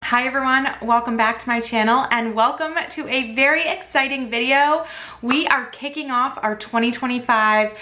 Hi everyone, welcome back to my channel and welcome to a very exciting video. We are kicking off our 2025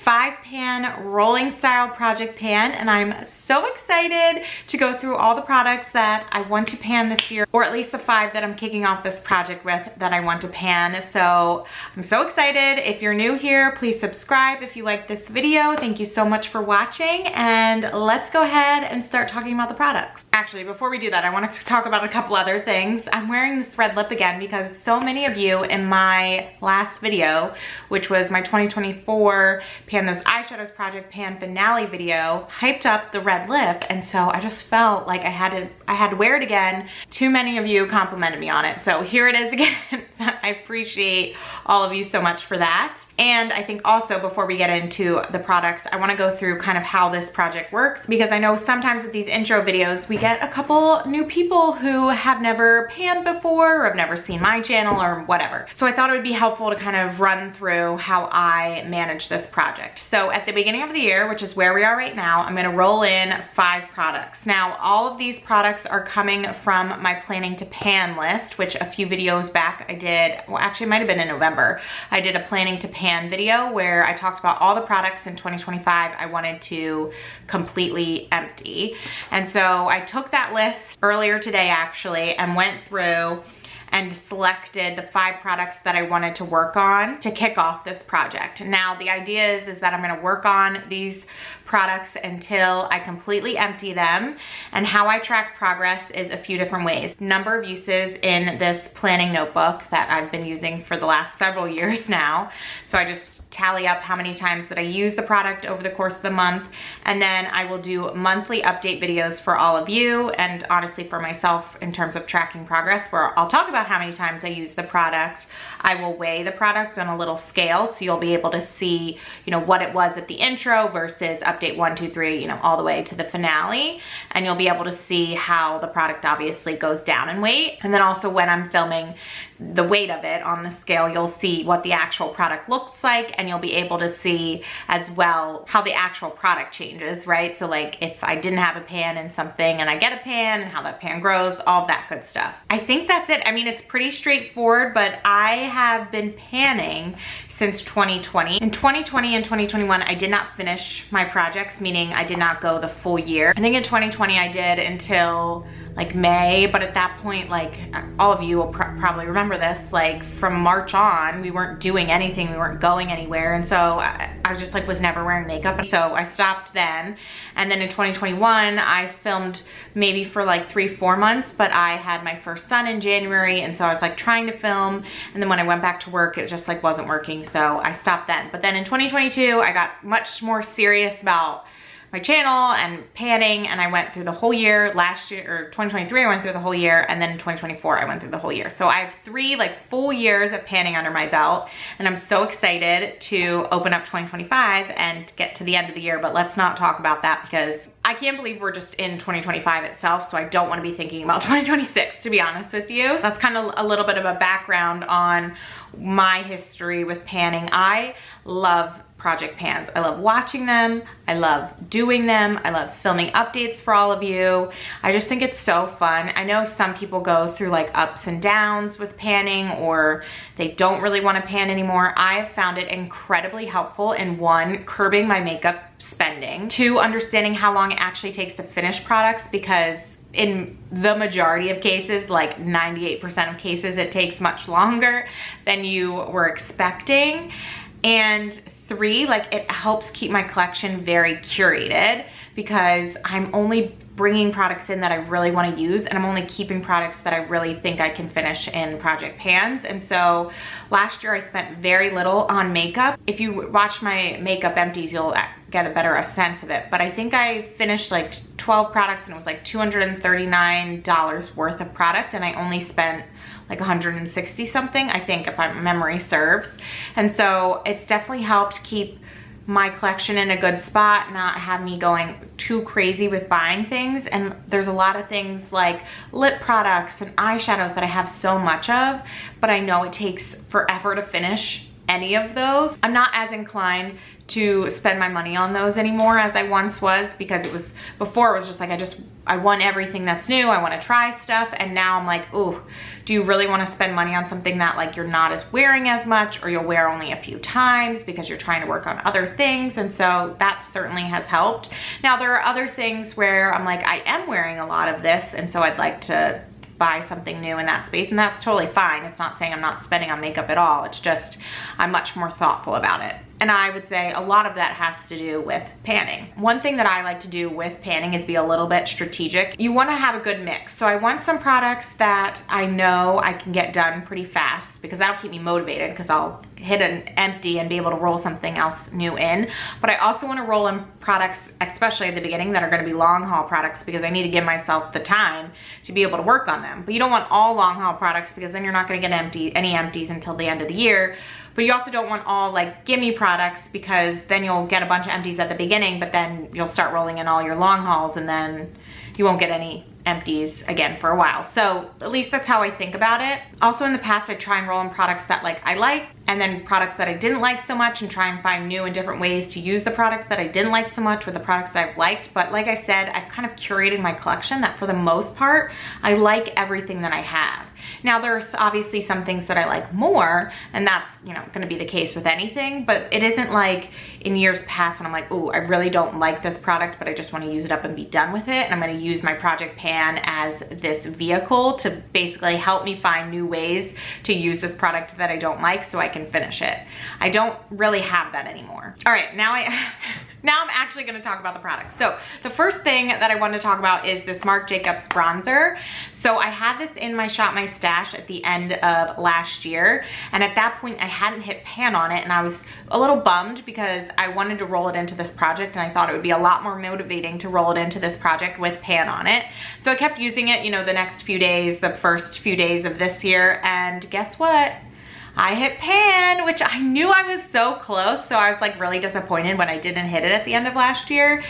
5-pan rolling style project pan, and I'm so excited to go through all the products that I want to pan this year, or at least the 5 that I'm kicking off this project with that I want to pan. So I'm so excited. If you're new here, please subscribe if you like this video. Thank you so much for watching, and let's go ahead and start talking about the products. Actually, before we do that, I want to talk about a couple other things. I'm wearing this red lip again because so many of you in my last video, which was my 2024 Pan Those Eyeshadows Project Pan finale video, hyped up the red lip, and so I just felt like I had to wear it again. Too many of you complimented me on it, so here it is again. I appreciate all of you so much for that. And I think also, before we get into the products, I want to go through kind of how this project works, because I know sometimes with these intro videos we get a couple new people who have never panned before or have never seen my channel or whatever. So I thought it would be helpful to kind of run through how I manage this project. So at the beginning of the year, which is where we are right now, I'm going to roll in 5 products. Now, all of these products are coming from my planning to pan list, which a few videos back I did, well actually it might have been in November, I did a planning to pan video where I talked about all the products in 2025 I wanted to completely empty. And so I took that list earlier today actually and went through and selected the 5 products that I wanted to work on to kick off this project. Now the idea is that I'm going to work on these products until I completely empty them, and how I track progress is a few different ways. Number of uses in this planning notebook that I've been using for the last several years now. So I just tally up how many times that I use the product over the course of the month, and then I will do monthly update videos for all of you, and honestly for myself in terms of tracking progress, where I'll talk about how many times I use the product. I will weigh the product on a little scale, so you'll be able to see, you know, what it was at the intro versus update 1, 2, 3, you know, all the way to the finale, and you'll be able to see how the product obviously goes down in weight. And then also when I'm filming the weight of it on the scale, you'll see what the actual product looks like, and you'll be able to see as well how the actual product changes, right? So like if I didn't have a pan in something and I get a pan, and how that pan grows, all of that good stuff. I think that's it. I mean, it's pretty straightforward, but I have been panning since 2020. In 2020 and 2021, I did not finish my projects, meaning I did not go the full year. I think in 2020 I did until like May, but at that point, like all of you will probably remember this, like from March on, we weren't doing anything, we weren't going anywhere, and so I just like was never wearing makeup, so I stopped then. And then in 2021, I filmed maybe for like 3-4 months, but I had my first son in January, and so I was like trying to film, and then when I went back to work, it just like wasn't working, so I stopped then. But then in 2022, I got much more serious about my channel and panning, and I went through the whole year. Last year, or 2023, I went through the whole year, and then in 2024 I went through the whole year. So I have 3 like full years of panning under my belt, and I'm so excited to open up 2025 and get to the end of the year. But let's not talk about that, because I can't believe we're just in 2025 itself, so I don't want to be thinking about 2026, to be honest with you. So that's kind of a little bit of a background on my history with panning. I love project pans. I love watching them. I love doing them. I love filming updates for all of you. I just think it's so fun. I know some people go through like ups and downs with panning, or they don't really want to pan anymore. I've found it incredibly helpful in 1, curbing my makeup spending, 2, understanding how long it actually takes to finish products, because in the majority of cases, like 98% of cases, it takes much longer than you were expecting. And 3, like it helps keep my collection very curated, because I'm only bringing products in that I really want to use, and I'm only keeping products that I really think I can finish in project pans. And so last year I spent very little on makeup. If you watch my makeup empties, you'll get a better sense of it. But I think I finished like 12 products, and it was like $239 worth of product, and I only spent like 160 something, I think, if my memory serves. And so it's definitely helped keep my collection in a good spot, not have me going too crazy with buying things. And there's a lot of things like lip products and eyeshadows that I have so much of, but I know it takes forever to finish any of those. I'm not as inclined to spend my money on those anymore as I once was, because before it was just like I want everything that's new, I want to try stuff, and now I'm like, ooh, do you really want to spend money on something that like you're not as wearing as much, or you'll wear only a few times because you're trying to work on other things? And so that certainly has helped. Now there are other things where I'm like, I am wearing a lot of this, and so I'd like to buy something new in that space, and that's totally fine. It's not saying I'm not spending on makeup at all. It's just I'm much more thoughtful about it. And I would say a lot of that has to do with panning. One thing that I like to do with panning is be a little bit strategic. You want to have a good mix. So I want some products that I know I can get done pretty fast, because that'll keep me motivated, because I'll hit an empty and be able to roll something else new in. But I also want to roll in products, especially at the beginning, that are going to be long haul products, because I need to give myself the time to be able to work on them. But you don't want all long haul products, because then you're not going to get any empties until the end of the year. But you also don't want all like gimme products, because then you'll get a bunch of empties at the beginning, but then you'll start rolling in all your long hauls, and then you won't get any empties again for a while. So at least that's how I think about it. Also in the past, I try and roll in products that like I like, and then products that I didn't like so much, and try and find new and different ways to use the products that I didn't like so much with the products that I've liked. But like I said, I've kind of curated my collection that for the most part, I like everything that I have. Now there's obviously some things that I like more, and that's, you know, gonna be the case with anything, but it isn't like in years past when I'm like, oh, I really don't like this product, but I just wanna use it up and be done with it. And I'm gonna use my Project Pan as this vehicle to basically help me find new ways to use this product that I don't like so I can finish it. I don't really have that anymore. All right, now I'm actually gonna talk about the product. So the first thing that I wanted to talk about is this Marc Jacobs bronzer. So I had this in my Shop My Stash at the end of last year, and at that point I hadn't hit pan on it, and I was a little bummed because I wanted to roll it into this project, and I thought it would be a lot more motivating to roll it into this project with pan on it. So I kept using it, you know, the next few days, the first few days of this year, and guess what? I hit pan, which I knew I was so close, so I was like really disappointed when I didn't hit it at the end of last year.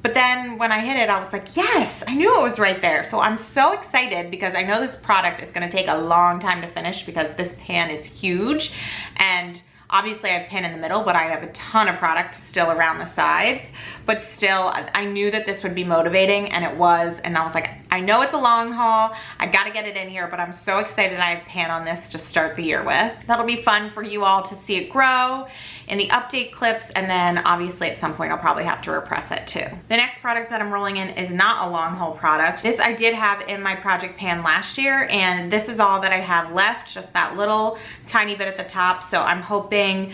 But then when I hit it, I was like, yes, I knew it was right there. So I'm so excited, because I know this product is gonna take a long time to finish, because this pan is huge. And obviously I have pan in the middle, but I have a ton of product still around the sides. But still, I knew that this would be motivating, and it was. And I was like, I know it's a long haul, I gotta get it in here, but I'm so excited I have pan on this to start the year with. That'll be fun for you all to see it grow in the update clips, and then obviously at some point I'll probably have to repress it too. The next product that I'm rolling in is not a long haul product. This I did have in my Project Pan last year, and this is all that I have left, just that little tiny bit at the top. So I'm hoping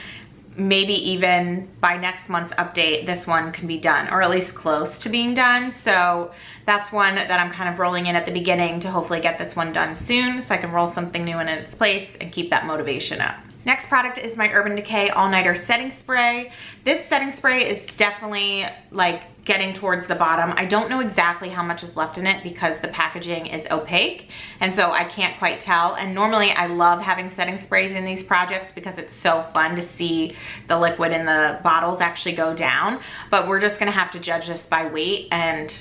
maybe even by next month's update, this one can be done, or at least close to being done. So that's one that I'm kind of rolling in at the beginning to hopefully get this one done soon, so I can roll something new in its place and keep that motivation up. Next product is my Urban Decay All Nighter Setting Spray. This setting spray is definitely like getting towards the bottom. I don't know exactly how much is left in it, because the packaging is opaque, and so I can't quite tell. And normally I love having setting sprays in these projects, because it's so fun to see the liquid in the bottles actually go down. But we're just gonna have to judge this by weight, and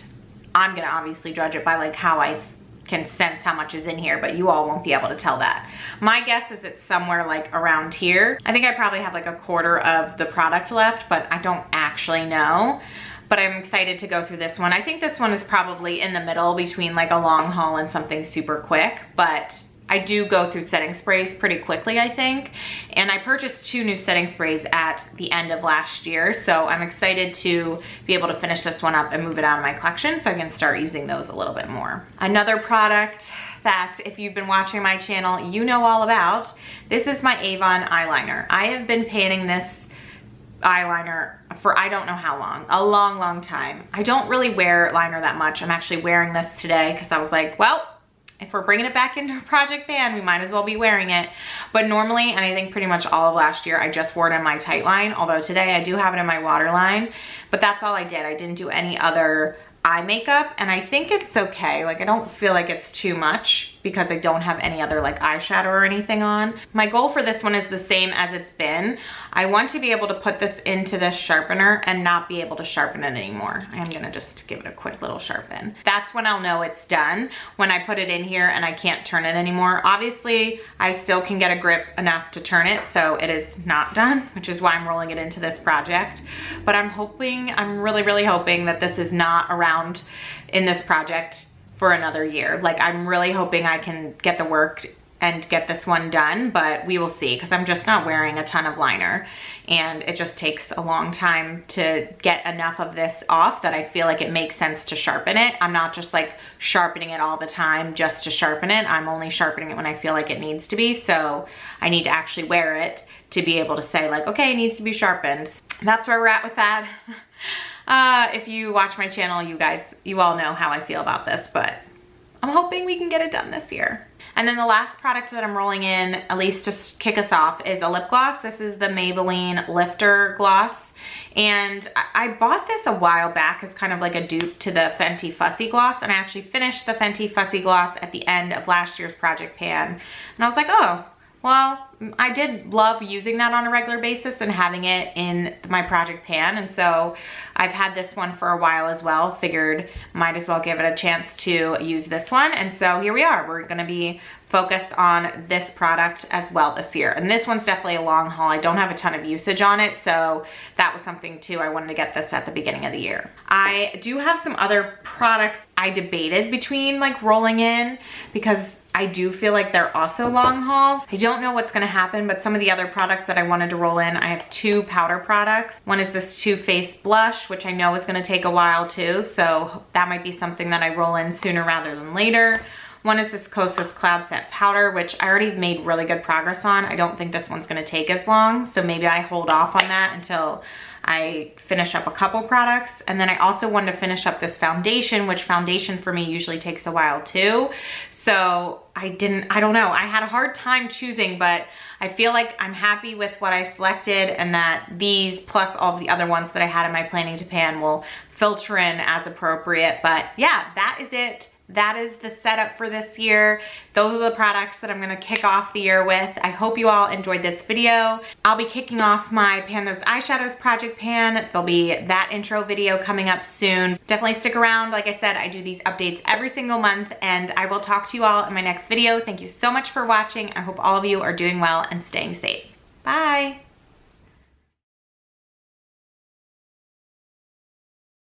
I'm gonna obviously judge it by like how I can sense how much is in here, but you all won't be able to tell that. My guess is it's somewhere like around here. I think I probably have like a quarter of the product left, but I don't actually know. But I'm excited to go through this one. I think this one is probably in the middle between like a long haul and something super quick, but I do go through setting sprays pretty quickly, I think. And I purchased 2 new setting sprays at the end of last year, so I'm excited to be able to finish this one up and move it out of my collection so I can start using those a little bit more. Another product that if you've been watching my channel, you know all about, this is my Avon eyeliner. I have been panning this eyeliner for I don't know how long, a long time. I don't really wear liner that much. I'm actually wearing this today because I was like, well, if we're bringing it back into Project Pan, we might as well be wearing it. But normally, and I think pretty much all of last year, I just wore it in my tight line, although today I do have it in my waterline, but that's all I did. I didn't do any other eye makeup, and I think it's okay. Like, I don't feel like it's too much because I don't have any other like eyeshadow or anything on. My goal for this one is the same as it's been. I want to be able to put this into this sharpener and not be able to sharpen it anymore. I'm gonna just give it a quick little sharpen. That's when I'll know it's done, when I put it in here and I can't turn it anymore. Obviously, I still can get a grip enough to turn it, so it is not done, which is why I'm rolling it into this project. But I'm really, really hoping that this is not around in this project for another year. Like, I'm really hoping I can get the work and get this one done, but we will see, because I'm just not wearing a ton of liner and it just takes a long time to get enough of this off that I feel like it makes sense to sharpen it. I'm not just like sharpening it all the time just to sharpen it. I'm only sharpening it when I feel like it needs to be, so I need to actually wear it to be able to say like, okay, it needs to be sharpened. That's where we're at with that. If you watch my channel, you all know how I feel about this, but I'm hoping we can get it done this year. And then the last product that I'm rolling in, at least to kick us off, is a lip gloss. This is the Maybelline Lifter Gloss. And I bought this a while back as kind of like a dupe to the Fenty Fussy Gloss. And I actually finished the Fenty Fussy Gloss at the end of last year's Project Pan. And I was like, oh, well, I did love using that on a regular basis and having it in my Project Pan. And so I've had this one for a while as well. Figured might as well give it a chance to use this one. And so here we are. We're gonna be focused on this product as well this year. And this one's definitely a long haul. I don't have a ton of usage on it, so that was something too. I wanted to get this at the beginning of the year. I do have some other products I debated between like rolling in, because I do feel like they're also long hauls. I don't know what's gonna happen, but some of the other products that I wanted to roll in, I have two powder products. One is this Too Faced blush, which I know is gonna take a while too, so that might be something that I roll in sooner rather than later. One is this Kosas Cloud Set Powder, which I already made really good progress on. I don't think this one's gonna take as long, so maybe I hold off on that until I finish up a couple products. And then I also wanted to finish up this foundation, which foundation for me usually takes a while too. So I don't know. I had a hard time choosing, but I feel like I'm happy with what I selected, and that these plus all the other ones that I had in my planning to pan will filter in as appropriate. But yeah, that is it. That is the setup for this year. Those are the products that I'm gonna kick off the year with. I hope you all enjoyed this video. I'll be kicking off my Pan Those Eyeshadows Project Pan. There'll be that intro video coming up soon. Definitely stick around. Like I said, I do these updates every single month, and I will talk to you all in my next video. Thank you so much for watching. I hope all of you are doing well and staying safe. Bye.